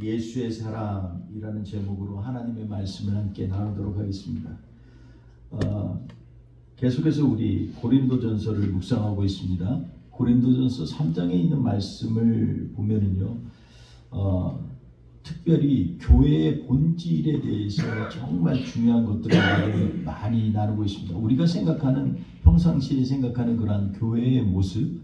예수의 사람이라는 제목으로 하나님의 말씀을 함께 나누도록 하겠습니다. 계속해서 우리 고린도전서를 묵상하고 있습니다. 고린도전서 3장에 있는 말씀을 보면은요, 특별히 교회의 본질에 대해서 정말 중요한 것들을 많이 나누고 있습니다. 우리가 생각하는, 평상시에 생각하는 그러한 교회의 모습,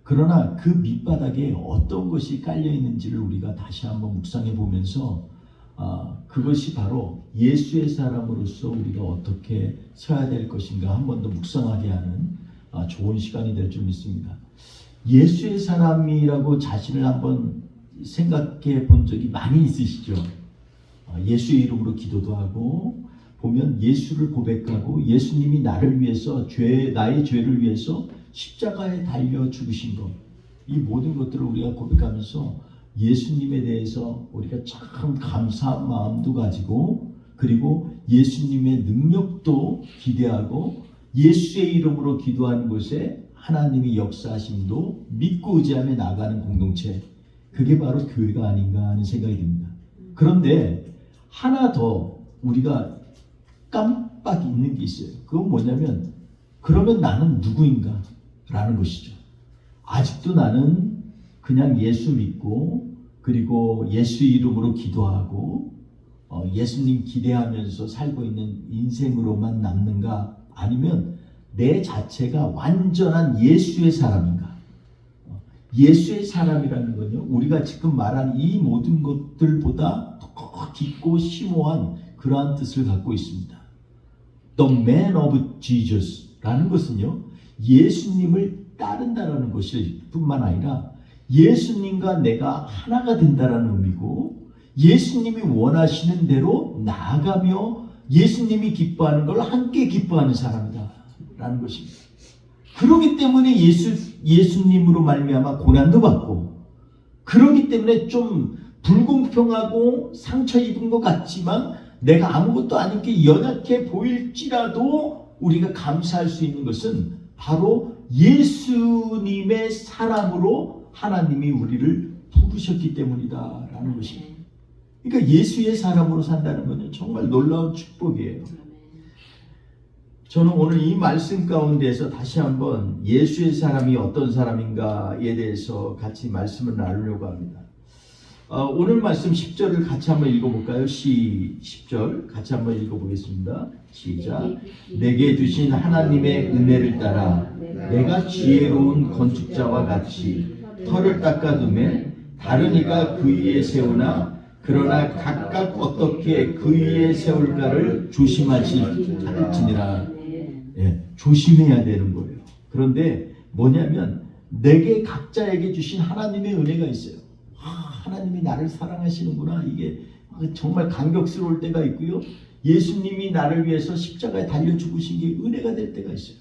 그러나 그 밑바닥에 어떤 것이 깔려 있는지를 우리가 다시 한번 묵상해 보면서 그것이 바로 예수의 사람으로서 우리가 어떻게 서야 될 것인가 한 번 더 묵상하게 하는 좋은 시간이 될 줄 믿습니다. 예수의 사람이라고 자신을 한번 생각해 본 적이 많이 있으시죠? 예수의 이름으로 기도도 하고, 보면 예수를 고백하고 예수님이 나를 위해서 나의 죄를 위해서 십자가에 달려 죽으신 것, 이 모든 것들을 우리가 고백하면서 예수님에 대해서 우리가 참 감사한 마음도 가지고, 그리고 예수님의 능력도 기대하고 예수의 이름으로 기도하는 곳에 하나님이 역사하심도 믿고 의지하며 나가는 공동체, 그게 바로 교회가 아닌가 하는 생각이 듭니다. 그런데 하나 더 우리가 깜빡 잊는 게 있어요. 그건 뭐냐면, 그러면 나는 누구인가 라는 것이죠. 아직도 나는 그냥 예수 믿고, 그리고 예수 이름으로 기도하고 예수님 기대하면서 살고 있는 인생으로만 남는가, 아니면 내 자체가 완전한 예수의 사람인가. 예수의 사람이라는 건요, 우리가 지금 말한 이 모든 것들보다 더 깊고 심오한 그러한 뜻을 갖고 있습니다. The man of Jesus 라는 것은요, 예수님을 따른다라는 것일 뿐만 아니라 예수님과 내가 하나가 된다라는 의미고, 예수님이 원하시는 대로 나아가며 예수님이 기뻐하는 걸 함께 기뻐하는 사람이다 라는 것입니다. 그렇기 때문에 예수님으로 말미암아 고난도 받고, 그렇기 때문에 좀 불공평하고 상처 입은 것 같지만 내가 아무것도 아니게 연약해 보일지라도 우리가 감사할 수 있는 것은 바로 예수님의 사람으로 하나님이 우리를 부르셨기 때문이다 라는 것입니다. 그러니까 예수의 사람으로 산다는 것은 정말 놀라운 축복이에요. 저는 오늘 이 말씀 가운데에서 다시 한번 예수의 사람이 어떤 사람인가에 대해서 같이 말씀을 나누려고 합니다. 오늘 말씀 10절을 같이 한번 읽어볼까요? 10절 같이 한번 읽어보겠습니다. 시작. 내게 주신 하나님의 은혜를 따라 내가 지혜로운 건축자와 같이 터를 닦아두매 다른 이가 그 위에 세우나 그러나 각각 어떻게 그 위에 세울까를 조심하실지니라. 조심해야 되는 거예요. 그런데 뭐냐면, 내게 각자에게 주신 하나님의 은혜가 있어요. 하나님이 나를 사랑하시는구나, 이게 정말 감격스러울 때가 있고요, 예수님이 나를 위해서 십자가에 달려 죽으신 게 은혜가 될 때가 있어요.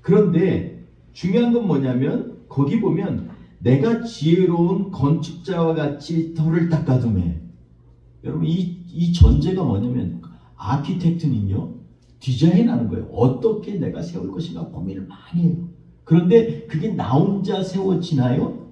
그런데 중요한 건 뭐냐면, 거기 보면 내가 지혜로운 건축자와 같이 터를 닦아두매. 여러분, 이 전제가 뭐냐면, 아키텍트는요 디자인하는 거예요. 어떻게 내가 세울 것인가 고민을 많이 해요. 그런데 그게 나 혼자 세워지나요?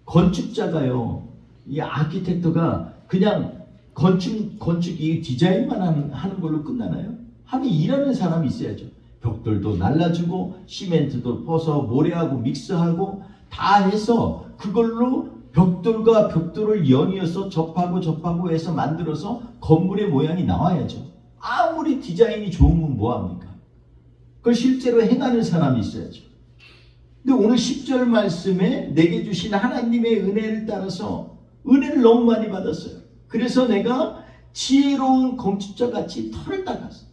건축자가요, 이 아키텍트가 그냥 건축이 디자인만 하는 걸로 끝나나요? 함께 일하는 사람이 있어야죠. 벽돌도 날라주고 시멘트도 퍼서 모래하고 믹스하고 다 해서 그걸로 벽돌과 벽돌을 연이어서 접하고 해서 만들어서 건물의 모양이 나와야죠. 아무리 디자인이 좋으면 뭐합니까? 그걸 실제로 행하는 사람이 있어야죠. 근데 오늘 10절 말씀에 내게 주신 하나님의 은혜를 따라서 은혜를 너무 많이 받았어요. 그래서 내가 지혜로운 건축자 같이 터를 닦았어.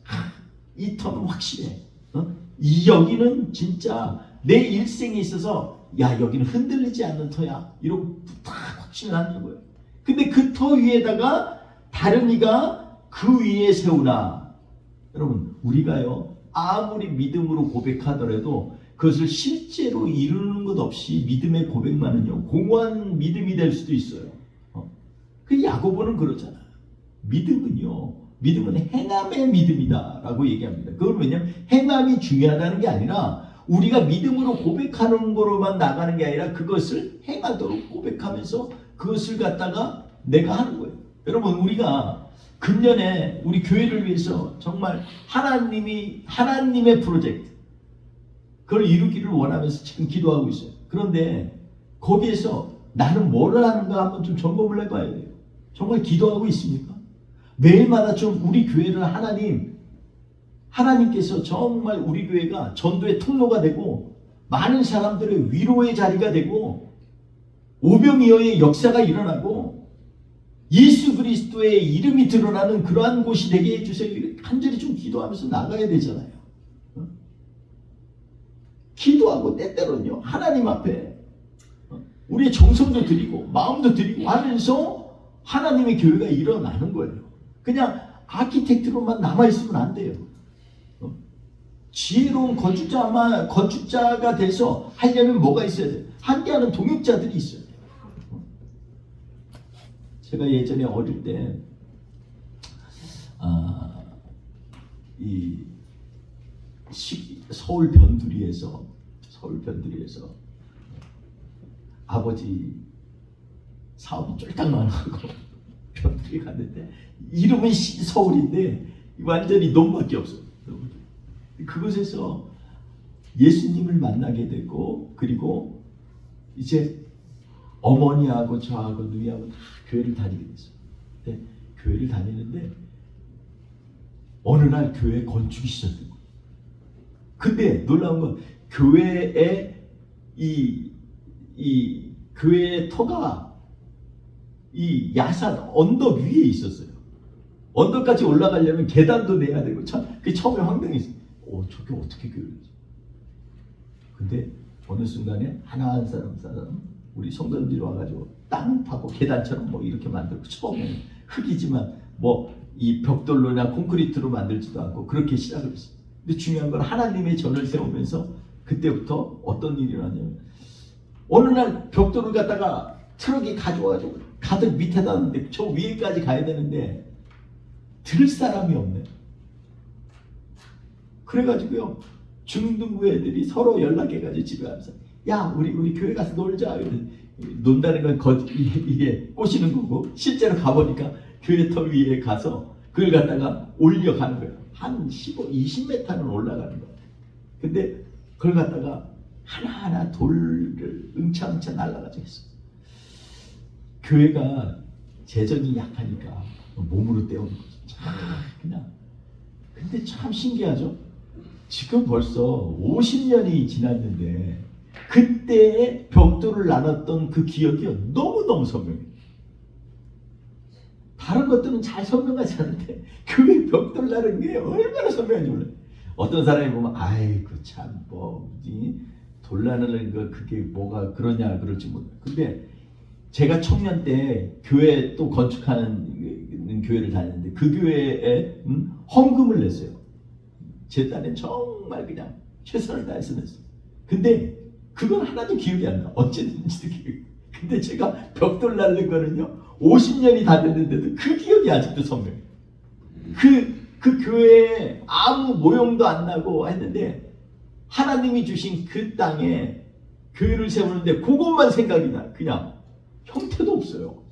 이 터는 확실해. 여기는 진짜 내 일생에 있어서 여기는 흔들리지 않는 터야, 이러고 다 확신하는 거예요. 근데 그 터 위에다가 다른 이가 그 위에 세우나. 여러분, 우리가요 아무리 믿음으로 고백하더라도 그것을 실제로 이루는 것 없이 믿음의 고백만은요 공허한 믿음이 될 수도 있어요. 그 야고보는 그러잖아요. 믿음은 행함의 믿음이다 라고 얘기합니다. 그건 왜냐하면 행함이 중요하다는 게 아니라 우리가 믿음으로 고백하는 거로만 나가는 게 아니라 그것을 행하도록 고백하면서 그것을 갖다가 내가 하는 거예요. 여러분, 우리가 금년에 우리 교회를 위해서 정말 하나님의 프로젝트 그걸 이루기를 원하면서 지금 기도하고 있어요. 그런데 거기에서 나는 뭐를 하는가 한번 좀 점검을 해봐야 돼요. 정말 기도하고 있습니까? 매일마다 좀 우리 교회를 하나님께서 정말 우리 교회가 전도의 통로가 되고 많은 사람들의 위로의 자리가 되고 오병이어의 역사가 일어나고 예수 그리스도의 이름이 드러나는 그러한 곳이 되게 해주세요. 간절히 좀 기도하면서 나가야 되잖아요. 기도하고 때때로는요 하나님 앞에 우리의 정성도 드리고 마음도 드리고 하면서 하나님의 교회가 일어나는 거예요. 그냥 아키텍트로만 남아있으면 안 돼요. 지혜로운 건축자가 돼서 하려면 뭐가 있어야 돼요? 함께하는 동역자들이 있어야 돼요. 제가 예전에 어릴 때 서울 변두리에서 아버지 사업이 쫄딱 망하고 변두리 갔는데 이름은 서울인데 완전히 논밖에 없어요. 그곳에서 예수님을 만나게 되고 그리고 이제 어머니하고 저하고 누이하고 다 교회를 다니게 됐어요. 근데 교회를 다니는데 어느 날 교회 건축이 시작된 거예요. 근데 놀라운 건 교회의 이 교회의 터가 이 야산 언덕 위에 있었어요. 언덕까지 올라가려면 계단도 내야 되고 그 처음에 황당했어요. 저게 어떻게 교회지? 근데 어느 순간에 하나 한 사람 우리 성도들이 와가지고 땅 파고 계단처럼 뭐 이렇게 만들고 처음에는 흙이지만 뭐 이 벽돌로나 콘크리트로 만들지도 않고 그렇게 시작을 했어요. 근데 중요한 건 하나님의 전을 세우면서 그때부터 어떤 일이 일어나냐면 어느 날 벽돌을 갖다가 트럭이 가져와가지고 가득 밑에다 놨는데 저 위에까지 가야 되는데 들 사람이 없네. 그래가지고요 중등부 애들이 서로 연락해가지고 집에 가면서 야 우리 교회 가서 놀자. 논다는 건 이게 꼬시는 거고 실제로 가보니까 교회 터 위에 가서 그걸 갖다가 올려가는 거예요. 한 20m는 올라가는 거예요. 근데 그걸 갖다가 하나하나 돌을 응차응차 날라가지고 했어요. 교회가 재정이 약하니까 몸으로 때우는 거죠. 그냥. 근데 참 신기하죠? 지금 벌써 50년이 지났는데 그때의 벽돌을 나눴던 그 기억이 너무너무 선명해요. 다른 것들은 잘 설명하지 않는데 교회 벽돌 나른 게 얼마나 선명한지 몰라요. 어떤 사람이 보면 아이고 참 돌 나르는 거 그게 뭐가 그러냐 그럴지 몰라요. 근데 제가 청년 때 교회 또 건축하는 교회를 다녔는데 그 교회에 헌금을 냈어요. 제 딴엔 정말 그냥 최선을 다해서 냈어요. 근데 그건 하나도 기억이 안 나. 어쨌는지도 기억이. 근데 제가 벽돌 날린 거는요 50년이 다 됐는데도 그 기억이 아직도 선명해요. 그 교회에 아무 모형도 안 나고 했는데 하나님이 주신 그 땅에 교회를 세우는데 그것만 생각이 나. 그냥 형태도 없어요.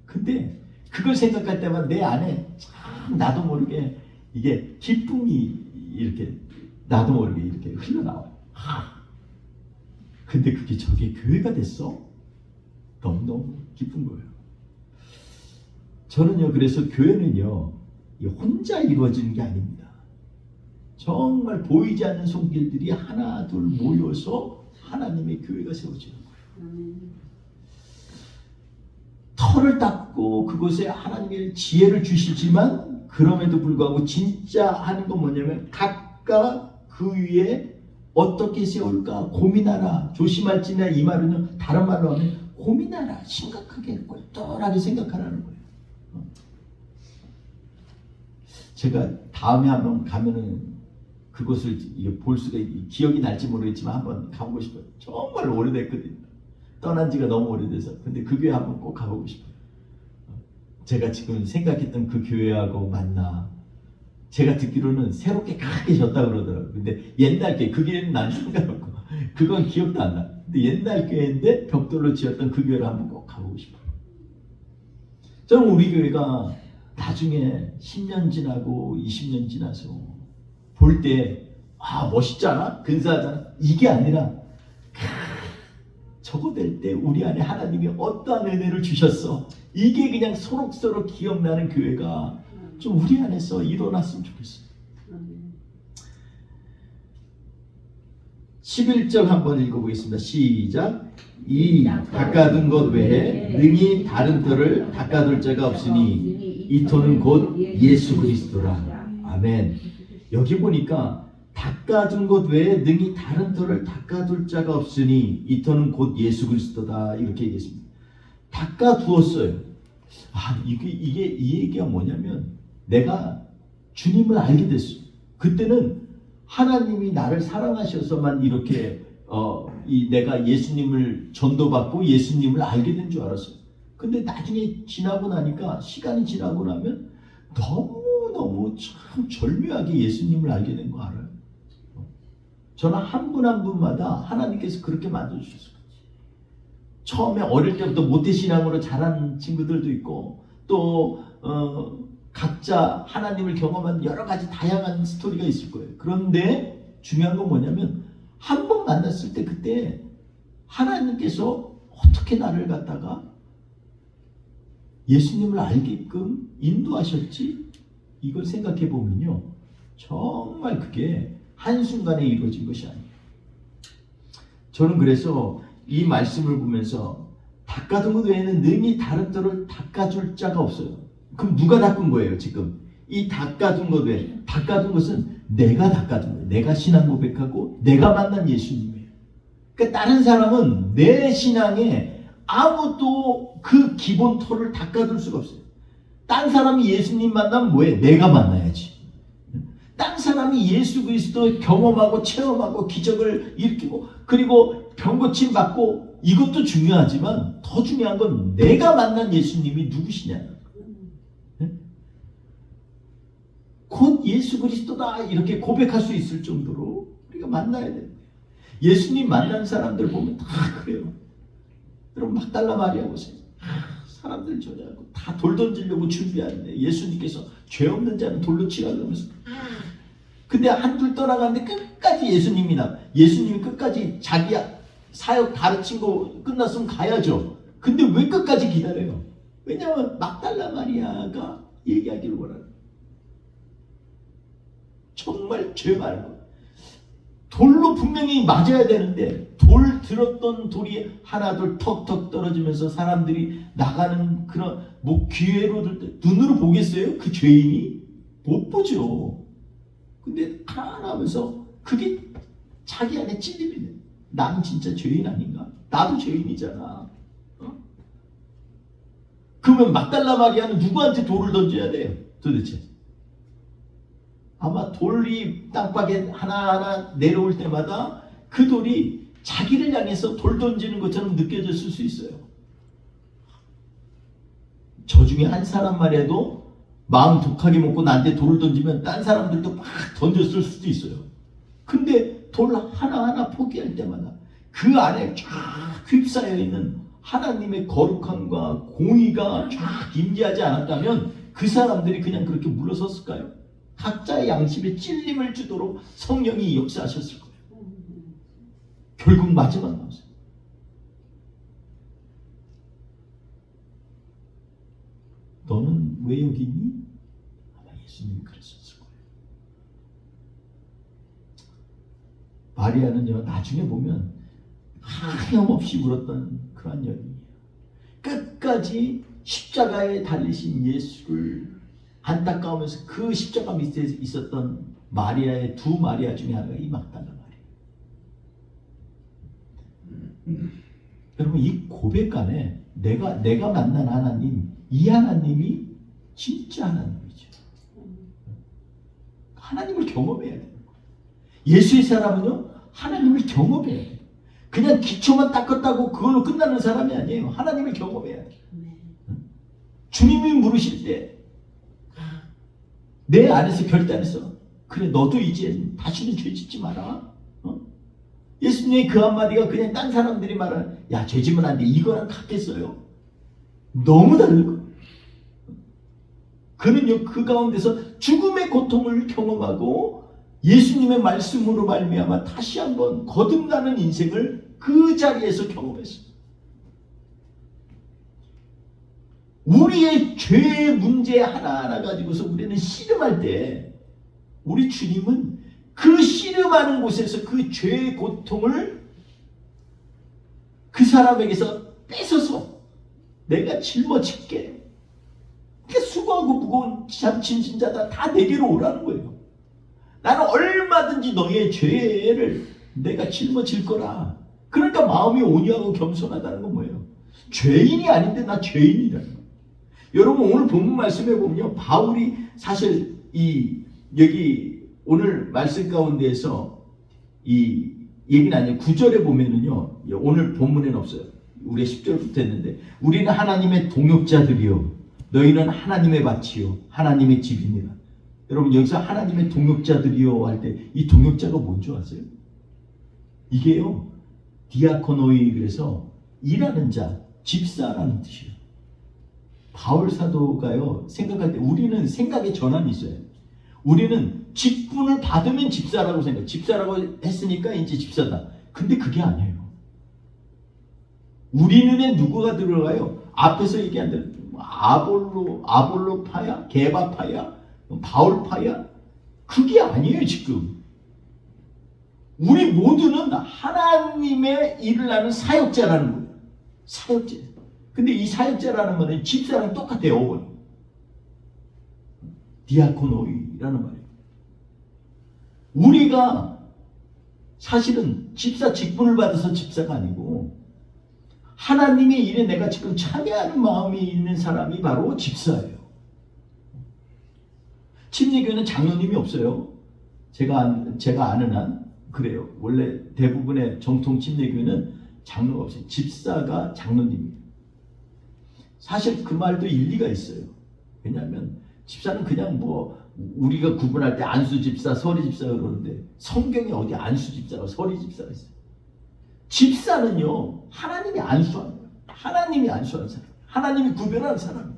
근데 그걸 생각할 때만 내 안에 참 나도 모르게 이게 기쁨이 이렇게 나도 모르게 이렇게 흘러나와요. 근데 그게 저게 교회가 됐어? 너무너무 기쁜 거예요. 저는요 그래서 교회는요 혼자 이루어지는 게 아닙니다. 정말 보이지 않는 손길들이 하나 둘 모여서 하나님의 교회가 세워지는 거예요. 터를 닦고 그곳에 하나님의 지혜를 주시지만 그럼에도 불구하고 진짜 하는 건 뭐냐면 각각 그 위에 어떻게 세울까 고민하라. 조심할지나 이 말은요 다른 말로 하면 고민하라. 심각하게 똘똘하게 생각하라는 거예요. 제가 다음에 한번 가면은 그곳을 볼 수가 기억이 날지 모르겠지만 한번 가보고 싶어요. 정말 오래됐거든요. 떠난 지가 너무 오래돼서. 근데 그 교회 한번 꼭 가보고 싶어요. 제가 지금 생각했던 그 교회하고 맞나. 제가 듣기로는 새롭게 크게 졌다 그러더라고요. 근데 옛날 교회, 그 교회는 난 상관없고 그건 기억도 안 나. 근데 옛날 교회인데 벽돌로 지었던 그 교회를 한번 꼭 가보고 싶어요. 저는 우리 교회가 나중에 10년 지나고 20년 지나서 볼 때 멋있잖아? 근사하잖아? 이게 아니라 저거 될 때 우리 안에 하나님이 어떠한 은혜를 주셨어. 이게 그냥 소록소록 기억나는 교회가 좀 우리 안에서 일어났으면 좋겠어요. 11절 한번 읽어보겠습니다. 시작. 이 닦아둔 것 외에 능히 다른 터를 닦아둘 자가 없으니 이 터는 곧 예수 그리스도라. 아멘. 여기 보니까 닦아둔 것 외에 능히 다른 터를 닦아둘 자가 없으니 이 터는 곧 예수 그리스도다. 이렇게 얘기했습니다. 닦아두었어요. 이 얘기가 뭐냐면 내가 주님을 알게 됐어요. 그때는 하나님이 나를 사랑하셔서만 이렇게 내가 예수님을 전도받고 예수님을 알게 된 줄 알았어요. 근데 나중에 지나고 나니까 시간이 지나고 나면 너무너무 참 절묘하게 예수님을 알게 된 거 알아요. 저는 한 분 한 분마다 하나님께서 그렇게 만들어주셨어요. 처음에 어릴 때부터 모태신앙으로 자란 친구들도 있고 또 각자 하나님을 경험한 여러 가지 다양한 스토리가 있을 거예요. 그런데 중요한 건 뭐냐면 한 번 만났을 때 그때 하나님께서 어떻게 나를 갖다가 예수님을 알게끔 인도하셨지? 이걸 생각해 보면요. 정말 그게 한순간에 이루어진 것이 아니에요. 저는 그래서 이 말씀을 보면서 닦아둔 것 외에는 능히 다른 터를 닦아줄 자가 없어요. 그럼 누가 닦은 거예요 지금? 이 닦아둔 것 외에 닦아둔 것은 내가 닦아둔 거예요. 내가 신앙 고백하고 내가 만난 예수님이에요. 그러니까 다른 사람은 내 신앙에 아무도 그 기본 터를 닦아둘 수가 없어요. 딴 사람이 예수님 만나면 뭐해? 내가 만나야지. 딴 사람이 예수 그리스도 경험하고 체험하고 기적을 일으키고 그리고 병고침 받고 이것도 중요하지만 더 중요한 건 내가 만난 예수님이 누구시냐. 곧 예수 그리스도다 이렇게 고백할 수 있을 정도로 우리가 만나야 돼요. 예수님 만난 사람들 보면 다 그래요. 여러분 막달라 마리아 보세요. 사람들 저냐고 다 돌 던지려고 준비하는데 예수님께서 죄 없는 자는 돌로 치라 그러면서 근데 한둘 떠나가는데 끝까지 예수님이 끝까지 자기 사역 가르친 거 끝났으면 가야죠. 근데 왜 끝까지 기다려요? 왜냐하면 막달라 마리아가 얘기하기를 원하는 정말 죄 많은 거. 돌로 분명히 맞아야 되는데 돌 들었던 돌이 하나둘 턱턱 떨어지면서 사람들이 나가는 그런 기회로 눈으로 보겠어요? 그 죄인이? 못 보죠. 근데 하나 하면서 그게 자기 안에 찔림이 돼. 난 진짜 죄인 아닌가? 나도 죄인이잖아. 그러면 막달라 마리아는 누구한테 돌을 던져야 돼요? 도대체? 아마 돌이 땅바닥에 하나하나 내려올 때마다 그 돌이 자기를 향해서 돌 던지는 것처럼 느껴졌을 수 있어요. 저 중에 한 사람 말해도 마음 독하게 먹고 나한테 돌을 던지면 딴 사람들도 막 던졌을 수도 있어요. 근데 돌 하나하나 포기할 때마다 그 안에 쫙 휩싸여 있는 하나님의 거룩함과 공의가 쫙 임재하지 않았다면 그 사람들이 그냥 그렇게 물러섰을까요? 각자의 양심에 찔림을 주도록 성령이 역사하셨을 거예요. 결국 마지막 나오세요. 너는 왜 여기 있니? 아마 예수님이 그랬었을 거예요. 마리아는요, 나중에 보면 하염없이 울었던 그런 여인이에요. 끝까지 십자가에 달리신 예수를 안타까우면서 그 십자가 밑에 있었던 마리아의 두 마리아 중에 하나가 이 막달라 마리아. 여러분 이 고백 안에 내가 만난 하나님, 이 하나님이 진짜 하나님이죠. 하나님을 경험해야 돼요. 예수의 사람은요 하나님을 경험해야 돼요. 그냥 기초만 닦았다고 그걸로 끝나는 사람이 아니에요. 하나님을 경험해야 돼요. 주님이 물으실 때 내 안에서 결단했어. 그래 너도 이제 다시는 죄 짓지 마라. 예수님의 그 한마디가 그냥 딴 사람들이 말하는 야 죄 지면 안 돼 이거랑 같겠어요? 너무 다른 거. 그는요 그 가운데서 죽음의 고통을 경험하고 예수님의 말씀으로 말미암아 다시 한번 거듭나는 인생을 그 자리에서 경험했습니다. 우리의 죄의 문제 하나하나 가지고서 우리는 씨름할 때 우리 주님은 그 씨름하는 곳에서 그 죄의 고통을 그 사람에게서 뺏어서 내가 짊어질게. 그러니까 수고하고 무거운 짐진 자다 다 내게로 오라는 거예요. 나는 얼마든지 너의 죄를 내가 짊어질 거라. 그러니까 마음이 온유하고 겸손하다는 건 뭐예요? 죄인이 아닌데 나 죄인이라는 거예요. 여러분 오늘 본문 말씀에 보면요, 바울이 사실 여기 오늘 말씀 가운데에서 이 얘기는 아니에요. 9절에 보면은요, 오늘 본문에는 없어요. 우리 10절부터 했는데, 우리는 하나님의 동역자들이요 너희는 하나님의 밭이요 하나님의 집이니라. 여러분 여기서 하나님의 동역자들이요 할 때 이 동역자가 뭔지 아세요? 이게요 디아코노이, 그래서 일하는 자, 집사라는 뜻이에요. 바울 사도가요 생각할 때 우리는 생각의 전환이 있어요. 우리는 직분을 받으면 집사라고 생각해요. 집사라고 했으니까 이제 집사다. 근데 그게 아니에요. 우리 눈에 누구가 들어가요? 앞에서 얘기한 대로 아볼로파야? 게바파야? 바울파야? 그게 아니에요. 지금 우리 모두는 하나님의 일을 하는 사역자라는 거예요. 사역자. 근데 이 사역자라는 말은 집사랑 똑같아요. 어원. 디아코노이라는 말이에요. 우리가 사실은 집사 직분을 받아서 집사가 아니고 하나님의 일에 내가 지금 참여하는 마음이 있는 사람이 바로 집사예요. 침례교회는 장로님이 없어요. 제가 아는 한 그래요. 원래 대부분의 정통 침례교회는 장로가 없어요. 집사가 장로님이에요. 사실 그 말도 일리가 있어요. 왜냐하면 집사는 그냥 뭐 우리가 구분할 때 안수집사, 서리집사 그러는데 성경에 어디 안수집사가 서리집사가 있어요. 집사는요 하나님이 안수하는 거예요. 하나님이 안수하는 사람, 하나님이 구별하는 사람.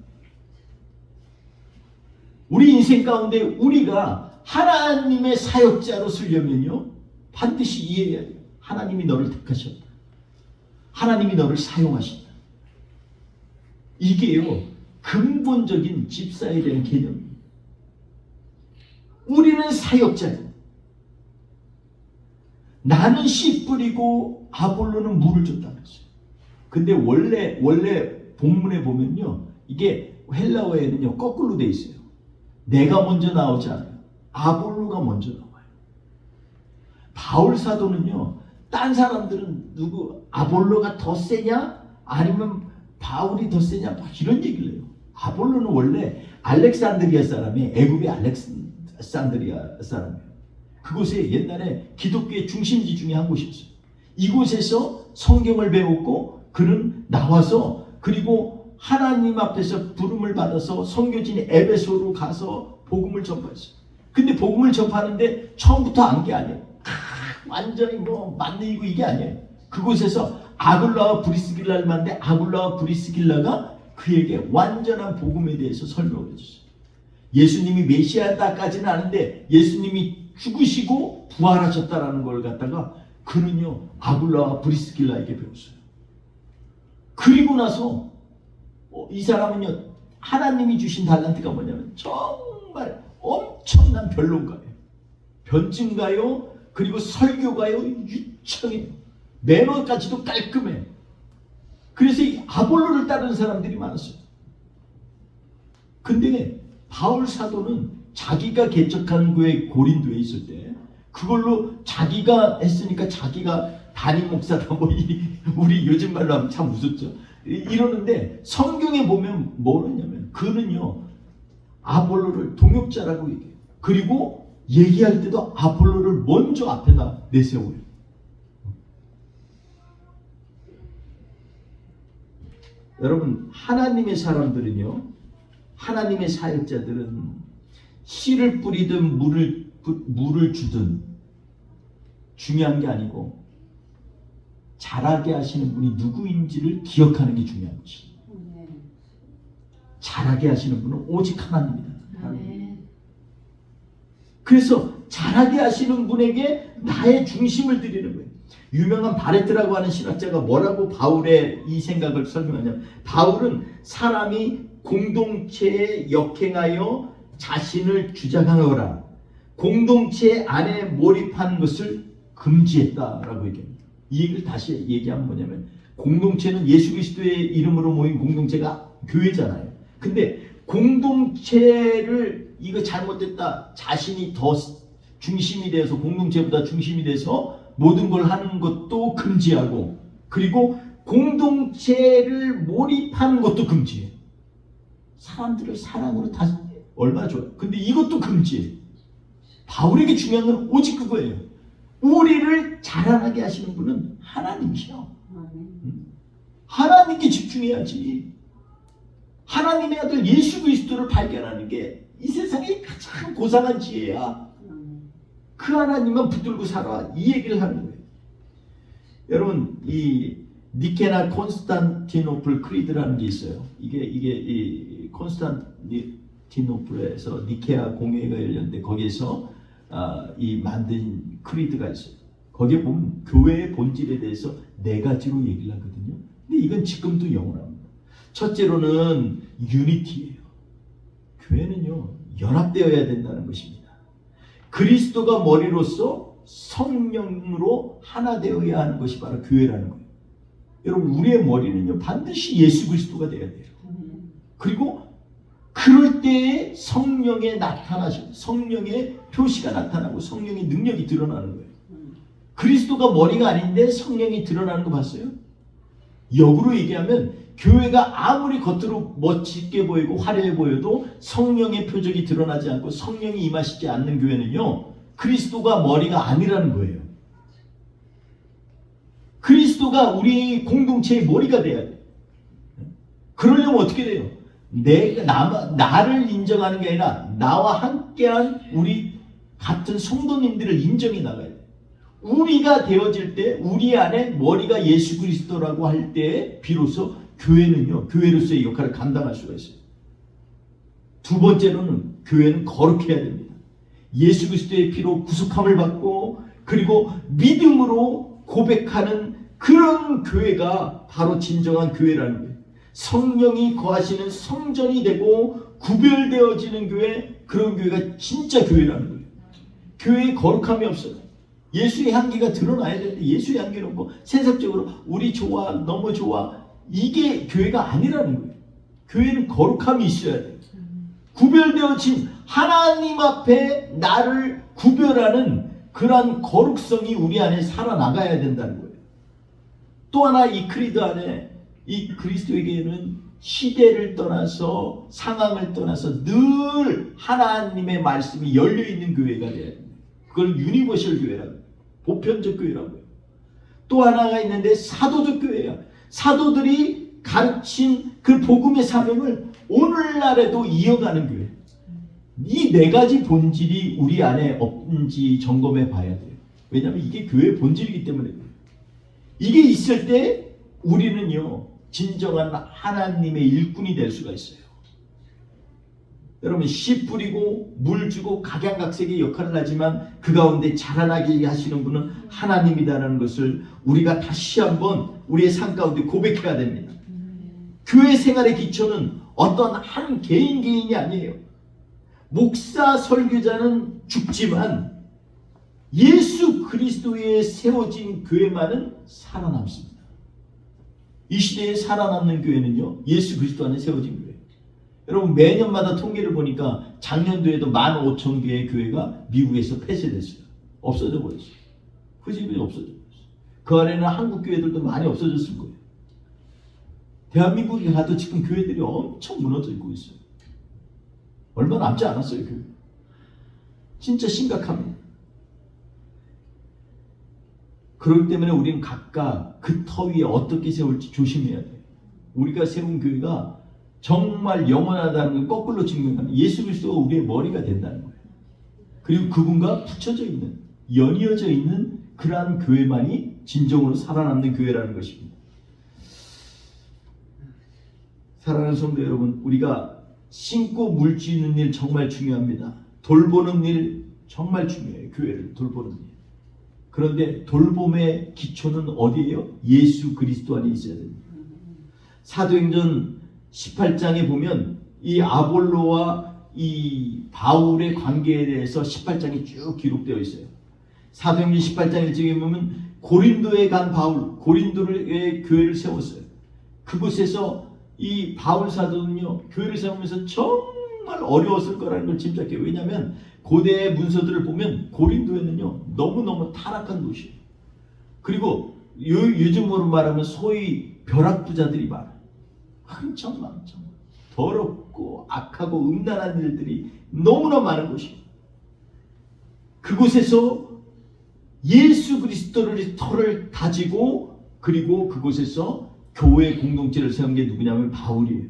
우리 인생 가운데 우리가 하나님의 사역자로 쓰려면요 반드시 이해해야 돼요. 하나님이 너를 택하셨다. 하나님이 너를 사용하신다. 이게요 근본적인 집사에 대한 개념입니다. 우리는 사역자예요. 나는 씨 뿌리고 아볼로는 물을 줬다는 거죠. 근데 원래 본문에 보면요 이게 헬라어에는요 거꾸로 돼 있어요. 내가 먼저 나오지 않아요. 아볼로가 먼저 나와요. 바울 사도는요 딴 사람들은 누구 아볼로가 더 세냐 아니면 바울이 더 세냐 막 이런 얘기를 해요. 아볼로는 원래 알렉산드리아 사람이 애굽의 알렉산드리아 사람이에요. 그곳에 옛날에 기독교의 중심지 중에 한 곳이었어요. 이곳에서 성경을 배웠고 그는 나와서 그리고 하나님 앞에서 부름을 받아서 선교진 에베소로 가서 복음을 전파했어요. 근데 복음을 전파하는데 처음부터 안 게 아니에요. 완전히 뭐 만들고 이게 아니에요. 그곳에서 아굴라와 브리스길라를 만났는데 아굴라와 브리스길라가 그에게 완전한 복음에 대해서 설명을 해줬어요. 예수님이 메시아다까지는 아는데 예수님이 죽으시고 부활하셨다라는 걸 갖다가 그는요 아굴라와 브리스길라에게 배웠어요. 그리고 나서 이 사람은요 하나님이 주신 달란트가 뭐냐면 정말 엄청난 변론가예요. 변증가요. 그리고 설교가요. 유창해요. 매너까지도 깔끔해. 그래서 이 아볼로를 따르는 사람들이 많았어요. 근데 바울 사도는 자기가 개척한 교회 고린도에 있을 때 그걸로 자기가 했으니까 자기가 담임 목사다 뭐 우리 요즘 말로 하면 참 무섭죠. 이러는데 성경에 보면 뭐냐면 그는요 아볼로를 동역자라고 얘기해요. 그리고 얘기할 때도 아볼로를 먼저 앞에다 내세워요. 여러분 하나님의 사람들은요 하나님의 사역자들은 씨를 뿌리든 물을 주든 중요한 게 아니고 자라게 하시는 분이 누구인지를 기억하는 게 중요한 것이에요. 자라게 하시는 분은 오직 하나님이다. 그래서 잘하게 하시는 분에게 나의 중심을 드리는 거예요. 유명한 바레트라고 하는 신학자가 뭐라고 바울의 이 생각을 설명하냐면, 바울은 사람이 공동체에 역행하여 자신을 주장하거나 공동체 안에 몰입하는 것을 금지했다라고 얘기합니다. 이 얘기를 다시 얘기하면 뭐냐면, 공동체는 예수 그리스도의 이름으로 모인 공동체가 교회잖아요. 근데 공동체를 이거 잘못됐다, 자신이 더 중심이 돼서 공동체보다 중심이 돼서 모든 걸 하는 것도 금지하고, 그리고 공동체를 몰입하는 것도 금지해요. 사람들을 사랑으로 다 얼마나 좋아요. 근데 이것도 금지해요. 바울에게 중요한 건 오직 그거예요. 우리를 자라나게 하시는 분은 하나님이셔. 하나님께 집중해야지. 하나님의 아들 예수 그리스도를 발견하는 게 이 세상의 가장 고상한 지혜야. 그 하나님만 붙들고 살아. 이 얘기를 하는 거예요. 여러분, 이 니케나 콘스탄티노플 크리드라는 게 있어요. 이게 이 콘스탄티노플에서 니케아 공회가 열렸는데, 거기에서 이 만든 크리드가 있어요. 거기에 보면 교회의 본질에 대해서 4가지로 얘기를 하거든요. 근데 이건 지금도 영원합니다. 첫째로는 유니티예요. 교회는요, 연합되어야 된다는 것입니다. 그리스도가 머리로서 성령으로 하나 되어야 하는 것이 바로 교회라는 거예요. 여러분, 우리의 머리는요, 반드시 예수 그리스도가 되어야 돼요. 그리고 그럴 때에 성령의 성령의 표시가 나타나고 성령의 능력이 드러나는 거예요. 그리스도가 머리가 아닌데 성령이 드러나는 거 봤어요? 역으로 얘기하면, 교회가 아무리 겉으로 멋지게 보이고 화려해 보여도 성령의 표적이 드러나지 않고 성령이 임하시지 않는 교회는요, 그리스도가 머리가 아니라는 거예요. 그리스도가 우리 공동체의 머리가 돼야 돼요. 그러려면 어떻게 돼요? 나를 인정하는 게 아니라 나와 함께한 우리 같은 성도님들을 인정해 나가야 돼요. 우리가 되어질 때, 우리 안에 머리가 예수 그리스도라고 할 때 비로소 교회는요, 교회로서의 역할을 감당할 수가 있어요. 두 번째로는 교회는 거룩해야 됩니다. 예수 그리스도의 피로 구속함을 받고, 그리고 믿음으로 고백하는 그런 교회가 바로 진정한 교회라는 거예요. 성령이 거하시는 성전이 되고 구별되어지는 교회, 그런 교회가 진짜 교회라는 거예요. 교회에 거룩함이 없어요. 예수의 향기가 드러나야 되는데 예수의 향기는 없고 세상적으로 우리 좋아, 너무 좋아, 이게 교회가 아니라는 거예요. 교회는 거룩함이 있어야 돼요. 구별되어진 하나님 앞에 나를 구별하는 그러한 거룩성이 우리 안에 살아나가야 된다는 거예요. 또 하나, 이 크리드 안에, 이 그리스도에게는 시대를 떠나서 상황을 떠나서 늘 하나님의 말씀이 열려있는 교회가 돼야 됩니다. 그걸 유니버셜 교회라고 해요. 보편적 교회라고 해요. 또 하나가 있는데 사도적 교회야. 사도들이 가르친 그 복음의 사명을 오늘날에도 이어가는 교회. 이 4가지 본질이 우리 안에 없는지 점검해 봐야 돼요. 왜냐하면 이게 교회의 본질이기 때문에 그래요. 이게 있을 때 우리는요, 진정한 하나님의 일꾼이 될 수가 있어요. 여러분, 씨 뿌리고 물 주고 각양각색의 역할을 하지만 그 가운데 자라나게 하시는 분은 하나님이다라는 것을 우리가 다시 한번 우리의 삶 가운데 고백해야 됩니다. 교회 생활의 기초는 어떤 한 개인이 아니에요. 목사, 설교자는 죽지만 예수 그리스도에 세워진 교회만은 살아남습니다. 이 시대에 살아남는 교회는요, 예수 그리스도 안에 세워진 교회. 여러분, 매년마다 통계를 보니까 작년도에도 15,000개의 교회가 미국에서 폐쇄됐어요. 없어져 버렸어요. 흐지부지 없어져 버렸어요. 그 안에는 한국 교회들도 많이 없어졌을 거예요. 대한민국에 가도 지금 교회들이 엄청 무너져 있고 있어요. 얼마 남지 않았어요, 교회. 진짜 심각합니다. 그렇기 때문에 우리는 각각 그 터 위에 어떻게 세울지 조심해야 돼요. 우리가 세운 교회가 정말 영원하다는 걸 거꾸로 증명하는, 예수 그리스도가 우리의 머리가 된다는 거예요. 그리고 그분과 붙여져 있는, 연이어져 있는 그러한 교회만이 진정으로 살아남는 교회라는 것입니다. 사랑하는 성도 여러분, 우리가 심고 물 쥐는 일 정말 중요합니다. 돌보는 일, 정말 중요해요. 교회를 돌보는 일. 그런데 돌봄의 기초는 어디예요? 예수 그리스도 안에 있어야 됩니다. 사도행전 18장에 보면 이 아볼로와 이 바울의 관계에 대해서 18장이 쭉 기록되어 있어요. 사도행전 18장 1절에 보면 고린도에 간 바울, 고린도의 교회를 세웠어요. 그곳에서 이 바울 사도는요, 교회를 세우면서 정말 어려웠을 거라는 걸 짐작해요. 왜냐하면 고대의 문서들을 보면 고린도에는요, 너무너무 타락한 도시예요. 그리고 요즘으로 말하면 소위 벼락부자들이 많아요. 흥청망청, 더럽고 악하고 음란한 일들이 너무나 많은 곳이에요. 그곳에서 예수 그리스도를 털을 다지고 그리고 그곳에서 교회 공동체를 세운 게 누구냐면 바울이에요.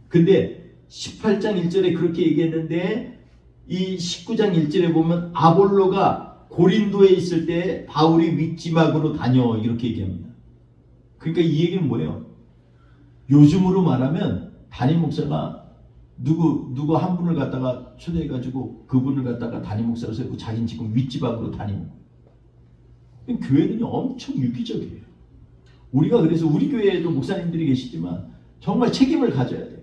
근데 18장 1절에 그렇게 얘기했는데 이 19장 1절에 보면 아볼로가 고린도에 있을 때 바울이 윗지막으로 다녀 이렇게 얘기합니다. 그러니까 이 얘기는 뭐예요? 요즘으로 말하면 담임 목사가 누구 한 분을 갖다가 초대해가지고 그분을 갖다가 담임 목사로 세우고 자기는 지금 윗지방으로 다니는 거예요. 교회는 엄청 유기적이에요. 우리가 그래서 우리 교회에도 목사님들이 계시지만 정말 책임을 가져야 돼요.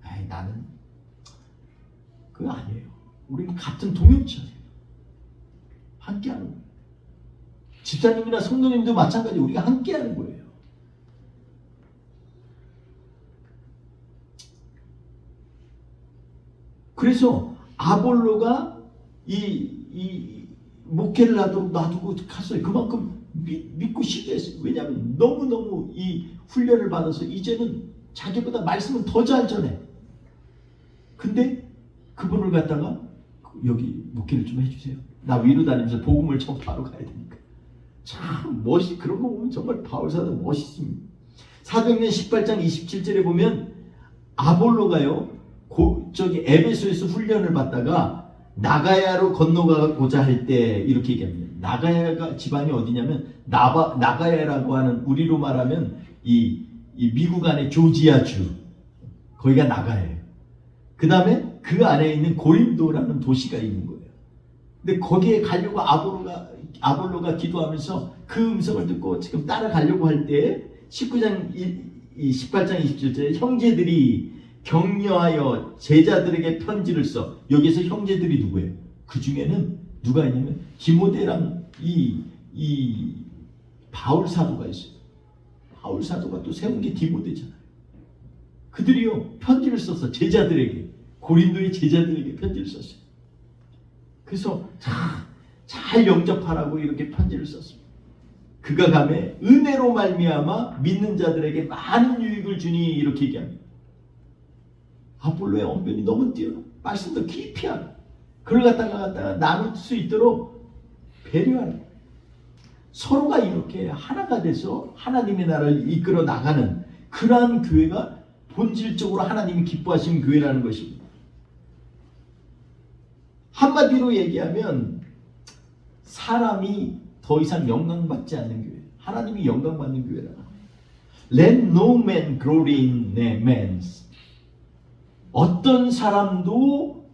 아이, 나는 그거 아니에요. 우리는 같은 동역자예요. 함께하는 거예요. 집사님이나 성도님도 마찬가지 우리가 함께하는 거예요. 그래서 아볼로가 이 목회를 하도록 놔두고 갔어요. 그만큼 믿고 신뢰했어요. 왜냐하면 너무너무 이 훈련을 받아서 이제는 자기보다 말씀은 더 잘 전해. 근데 그분을 갖다가 여기 목회를 좀 해주세요. 나 위로 다니면서 복음을 전파하러 가야 되니까. 참 그런 거 보면 정말 바울사도 멋있습니다. 사도행전 18장 27절에 보면 아볼로가요. 저기 에베소에서 훈련을 받다가 나가야로 건너가고자 할 때 이렇게 얘기합니다. 나가야가 집안이 어디냐면 나가야라고 하는 우리로 말하면 이 미국 안에 조지아주 거기가 나가야예요. 그 다음에 그 안에 있는 고린도라는 도시가 있는 거예요. 근데 거기에 가려고 아볼로가 기도하면서 그 음성을 듣고 지금 따라가려고 할 때 18장 27절에 형제들이 격려하여 제자들에게 편지를 써. 여기서 형제들이 누구예요? 그 중에는 누가 있냐면 디모데랑 이 바울 사도가 있어요. 바울 사도가 또 세운 게 디모데잖아요. 그들이요 편지를 썼어. 제자들에게, 고린도의 제자들에게 편지를 썼어요. 그래서 잘 영접하라고 이렇게 편지를 썼습니다. 그가 가매 은혜로 말미암아 믿는 자들에게 많은 유익을 주니 이렇게 얘기합니다. 아볼로의 언변이 너무 뛰어나. 말씀도 깊이 하라. 그걸 갖다가 나눌 수 있도록 배려하라. 서로가 이렇게 하나가 돼서 하나님의 나라를 이끌어 나가는 그러한 교회가 본질적으로 하나님이 기뻐하시는 교회라는 것입니다. 한마디로 얘기하면 사람이 더 이상 영광받지 않는 교회, 하나님이 영광받는 교회라는 거예요. Let no man glory in man. 어떤 사람도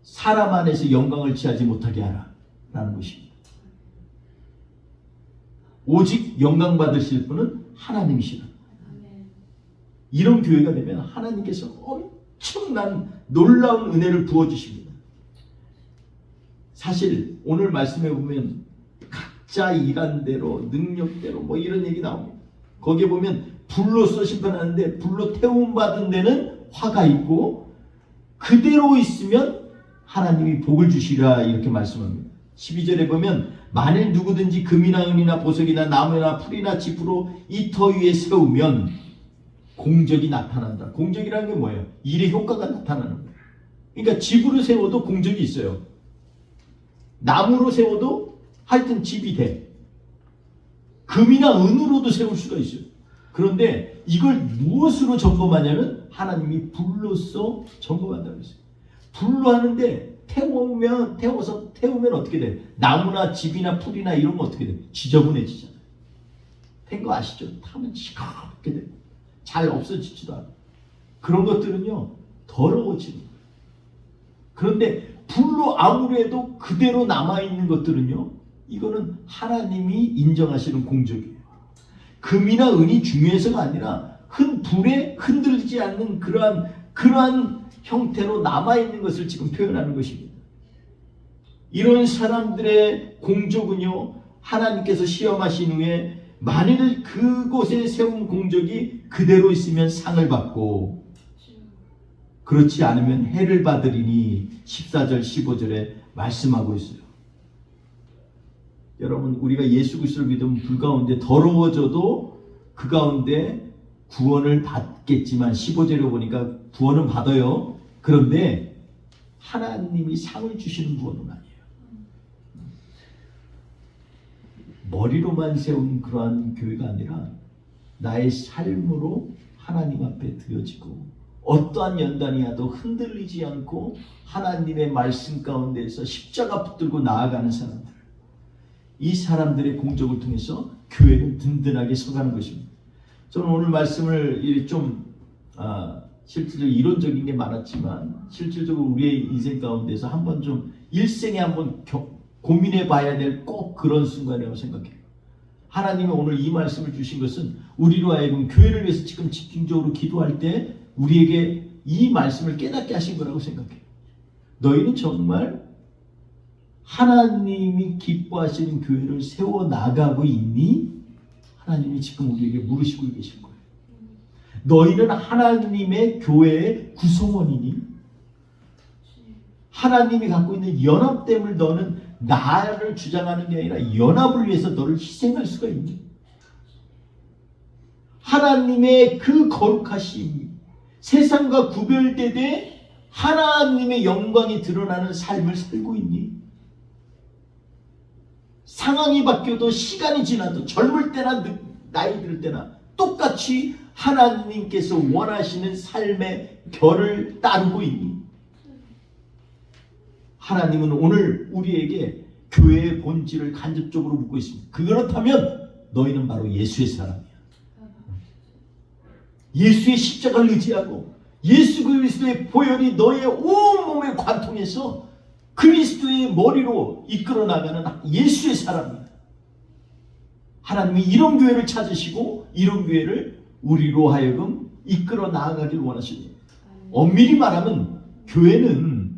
사람 안에서 영광을 취하지 못하게 하라는 것입니다. 오직 영광 받으실 분은 하나님이시라. 이런 교회가 되면 하나님께서 엄청난 놀라운 은혜를 부어주십니다. 사실 오늘 말씀해 보면 각자 일한 대로 능력대로 뭐 이런 얘기 나옵니다. 거기에 보면 불로써 심판하는데 불로 태움 받은 데는 화가 있고 그대로 있으면 하나님이 복을 주시라 이렇게 말씀합니다. 12절에 보면 만일 누구든지 금이나 은이나 보석이나 나무나 풀이나 짚으로 이 터 위에 세우면 공적이 나타난다. 공적이라는 게 뭐예요? 일의 효과가 나타나는 거예요. 그러니까 집으로 세워도 공적이 있어요. 나무로 세워도 하여튼 집이 돼. 금이나 은으로도 세울 수가 있어요. 그런데 이걸 무엇으로 점검하냐면 하나님이 불로써 점검한다고 했어요. 불로 하는데 태우면 어떻게 돼? 나무나 집이나 풀이나 이런 거 어떻게 돼? 지저분해지잖아요. 된 거 아시죠? 타면 시커멓게 돼. 잘 없어지지도 않아. 그런 것들은요 더러워지는 거예요. 그런데 불로 아무래도 그대로 남아있는 것들은요, 이거는 하나님이 인정하시는 공적이에요. 금이나 은이 중요해서가 아니라 불에 흔들리지 않는 그러한 형태로 남아있는 것을 지금 표현하는 것입니다. 이런 사람들의 공적은요, 하나님께서 시험하신 후에 만일 그곳에 세운 공적이 그대로 있으면 상을 받고, 그렇지 않으면 해를 받으리니 14절 15절에 말씀하고 있어요. 여러분, 우리가 예수 그리스도를 믿으면 불 가운데 더러워져도 그 가운데 구원을 받겠지만, 15절에 보니까 구원은 받아요. 그런데 하나님이 상을 주시는 구원은 아니에요. 머리로만 세운 그러한 교회가 아니라 나의 삶으로 하나님 앞에 드려지고, 어떠한 연단이 와도 흔들리지 않고 하나님의 말씀 가운데에서 십자가 붙들고 나아가는 사람들, 이 사람들의 공적을 통해서 교회는 든든하게 서가는 것입니다. 저는 오늘 말씀을 좀 실질적으로 이론적인 게 많았지만, 실질적으로 우리의 인생 가운데서 한번 좀 일생에 한번 고민해 봐야 될 꼭 그런 순간이라고 생각해요. 하나님이 오늘 이 말씀을 주신 것은 우리로 하여금 교회를 위해서 지금 집중적으로 기도할 때 우리에게 이 말씀을 깨닫게 하신 거라고 생각해요. 너희는 정말 하나님이 기뻐하시는 교회를 세워나가고 있니? 하나님이 지금 우리에게 물으시고 계신 거예요. 너희는 하나님의 교회의 구성원이니? 하나님이 갖고 있는 연합됨을 너는 나를 주장하는 게 아니라 연합을 위해서 너를 희생할 수가 있니? 하나님의 그 거룩하심이 세상과 구별되되 하나님의 영광이 드러나는 삶을 살고 있니? 상황이 바뀌어도 시간이 지나도 젊을 때나 나이 들 때나 똑같이 하나님께서 원하시는 삶의 결을 따르고 있니? 하나님은 오늘 우리에게 교회의 본질을 간접적으로 묻고 있습니다. 그렇다면 너희는 바로 예수의 사람이야. 예수의 십자가를 의지하고 예수 그리스도의 보혈이 너의 온몸에 관통해서 그리스도의 머리로 이끌어 나가는 예수의 사람이야. 하나님이 이런 교회를 찾으시고 이런 교회를 우리로 하여금 이끌어 나아가길 원하십니다. 엄밀히 말하면 교회는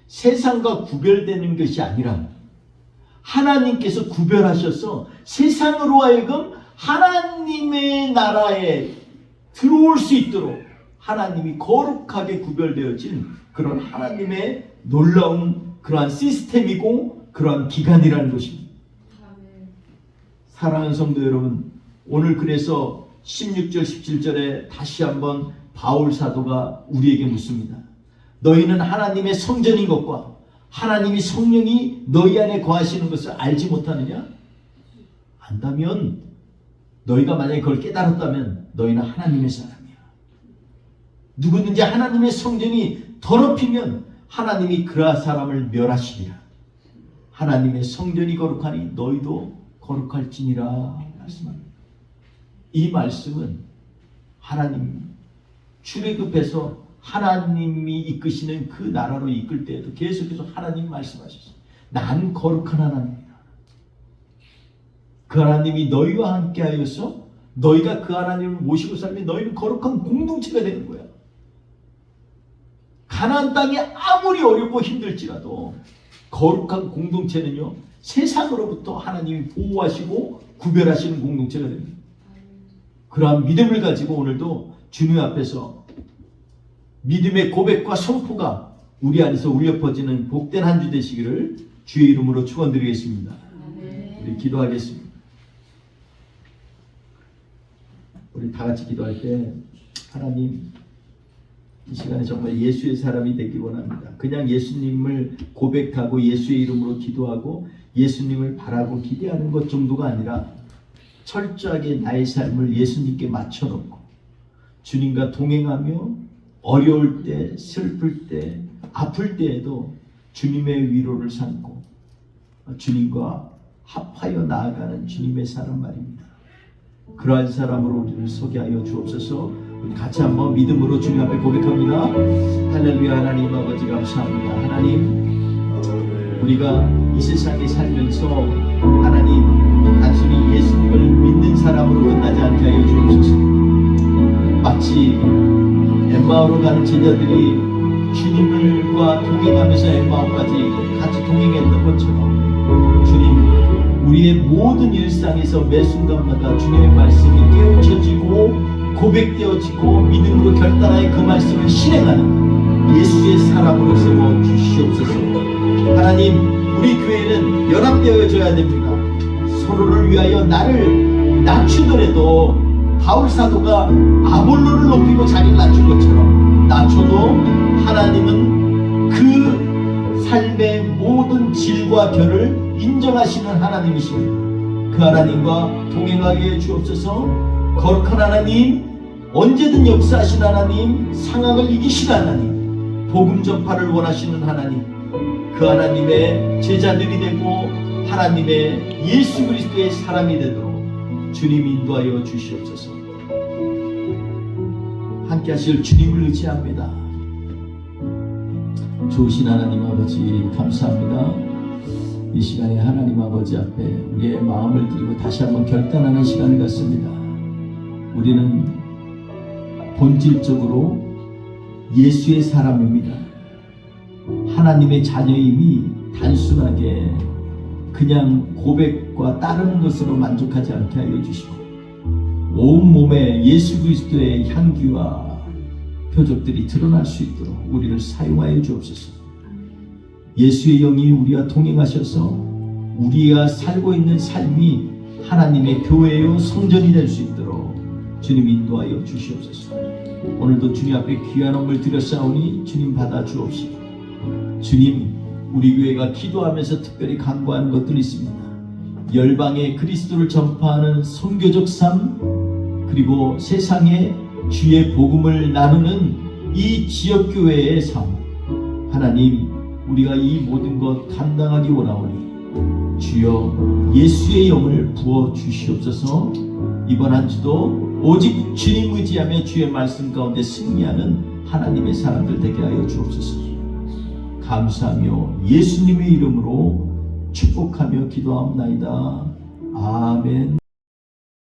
세상과 구별되는 것이 아니라 하나님께서 구별하셔서 세상으로 하여금 하나님의 나라에 들어올 수 있도록 하나님이 거룩하게 구별되어진 그런 하나님의 놀라운 그러한 시스템이고 그러한 기관이라는 것입니다. 사랑하는 성도 여러분, 오늘 그래서 16절 17절에 다시 한번 바울 사도가 우리에게 묻습니다. 너희는 하나님의 성전인 것과 하나님이 성령이 너희 안에 거하시는 것을 알지 못하느냐? 안다면, 너희가 만약에 그걸 깨달았다면 너희는 하나님의 사람이야. 누구든지 하나님의 성전이 더럽히면 하나님이 그 사람을 멸하시리라. 하나님의 성전이 거룩하니 너희도 거룩할지니라 말씀합니다. 이 말씀은 하나님 출애굽해서 하나님이 이끄시는 그 나라로 이끌 때에도 계속해서 하나님 말씀하셨어요. 난 거룩한 하나님이다. 그 하나님이 너희와 함께 하여서 너희가 그 하나님을 모시고 살면 너희는 거룩한 공동체가 되는 거야. 가나안 땅이 아무리 어렵고 힘들지라도 거룩한 공동체는요, 세상으로부터 하나님이 보호하시고 구별하시는 공동체가 됩니다. 그러한 믿음을 가지고 오늘도 주님 앞에서 믿음의 고백과 선포가 우리 안에서 울려 퍼지는 복된 한 주 되시기를 주의 이름으로 축원드리겠습니다. 우리 기도하겠습니다. 우리 다 같이 기도할 때, 하나님, 이 시간에 정말 예수의 사람이 되기 원합니다. 그냥 예수님을 고백하고 예수의 이름으로 기도하고 예수님을 바라고 기대하는 것 정도가 아니라 철저하게 나의 삶을 예수님께 맞춰놓고 주님과 동행하며 어려울 때, 슬플 때, 아플 때에도 주님의 위로를 삼고 주님과 합하여 나아가는 주님의 사람 말입니다. 그러한 사람으로 우리를 서게 하여 주옵소서. 우리 같이 한번 믿음으로 주님 앞에 고백합니다. 할렐루야. 하나님 아버지 감사합니다. 하나님, 우리가 이 세상에 살면서 하나님 단순히 예수님을 믿는 사람으로 끝나지 않게 하여 주옵소서. 마치 엠마오로 가는 제자들이 주님과 동행하면서 엠마오까지 같이 동행했던 것처럼 주님, 우리의 모든 일상에서 매 순간마다 주님의 말씀이 깨우쳐지고 고백되어지고 믿음으로 결단하여 그 말씀을 실행하는 예수의 사람으로 세워 주시옵소서. 하나님, 우리 교회는 연합되어져야 됩니다. 서로를 위하여 나를 낮추더라도 바울 사도가 아볼로를 높이고 자기를 낮춘 것처럼 낮춰도 하나님은 그 삶의 모든 질과 결을 인정하시는 하나님이십니다. 그 하나님과 동행하게 해 주옵소서. 거룩한 하나님, 언제든 역사하신 하나님, 상황을 이기신 하나님, 복음 전파를 원하시는 하나님, 그 하나님의 제자들이 되고 하나님의 예수 그리스도의 사람이 되도록 주님 인도하여 주시옵소서. 함께 하실 주님을 의지합니다. 좋으신 하나님 아버지 감사합니다. 이 시간에 하나님 아버지 앞에 우리의 마음을 드리고 다시 한번 결단하는 시간을 갖습니다. 우리는 본질적으로 예수의 사람입니다. 하나님의 자녀임이 단순하게 그냥 고백과 따르는 것으로 만족하지 않게 하여 주시고 온몸에 예수 그리스도의 향기와 표적들이 드러날 수 있도록 우리를 사용하여 주옵소서. 예수의 영이 우리와 동행하셔서 우리가 살고 있는 삶이 하나님의 교회요 성전이 될 수 있도록 주님 인도하여 주시옵소서. 오늘도 주님 앞에 귀한 헌물 드렸사오니 주님 받아 주옵시고, 주님, 우리 교회가 기도하면서 특별히 간구하는 것들이 있습니다. 열방에 그리스도를 전파하는 선교적 삶, 그리고 세상에 주의 복음을 나누는 이 지역교회의 삶, 하나님, 우리가 이 모든 것 감당하기 원하오니 주여 예수의 영을 부어 주시옵소서. 이번 한 주도 오직 주님 의지하며 주의 말씀 가운데 승리하는 하나님의 사람들 되게 하여 주옵소서. 감사하며 예수님의 이름으로 축복하며 기도합나이다. 아멘.